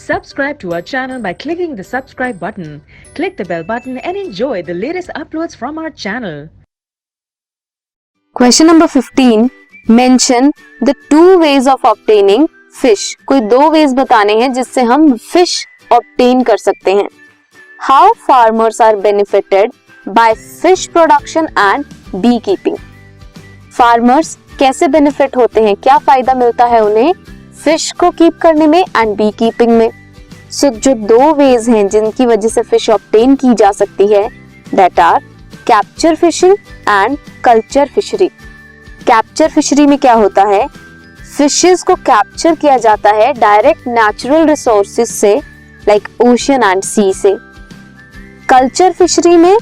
Subscribe to our channel by clicking the subscribe button. Click the bell button and enjoy the latest uploads from our channel. Question number 15. Mention the two ways of obtaining fish. कोई दो ways बताने हैं जिससे हम fish obtain कर सकते हैं. How farmers are benefited by fish production and beekeeping. Farmers कैसे benefit होते हैं, क्या फायदा मिलता है उन्हें फिश को कीप करने में एंड बी कीपिंग में. सो जो दो वेज हैं जिनकी वजह से फिश ऑब्टेन की जा सकती है that are capture fishing and culture fishery. Capture fishery में क्या होता है, फिशेस को कैप्चर किया जाता है डायरेक्ट नेचुरल रिसोर्सेज से लाइक ओशन एंड सी से. कल्चर फिशरी में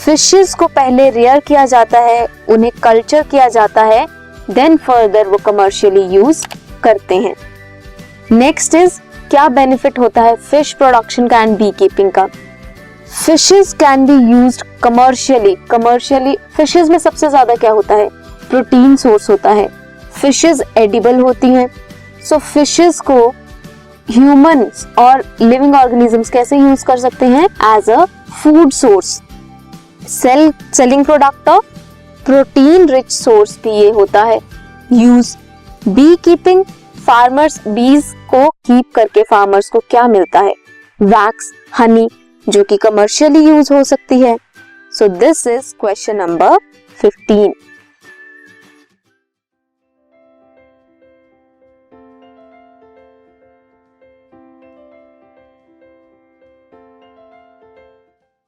फिशेस को पहले रेयर किया जाता है, उन्हें कल्चर किया जाता है, देन फर्दर वो कमर्शियली यूज करते हैं. नेक्स्ट इज क्या बेनिफिट होता है फिश प्रोडक्शन का एंड बी कीपिंग का. Fishes can be used commercially fishes में सबसे ज्यादा क्या होता है, प्रोटीन सोर्स होता है. फिशेस एडिबल होती हैं. सो फिशेस को ह्यूमंस और लिविंग ऑर्गेनिजम्स कैसे यूज कर सकते हैं, as a food source. Selling product of protein rich source भी ये होता है यूज. बी कीपिंग, फार्मर्स बीज को कीप करके फार्मर्स को क्या मिलता है, वैक्स, हनी, जो कि कमर्शियली यूज हो सकती है. So this is question number 15.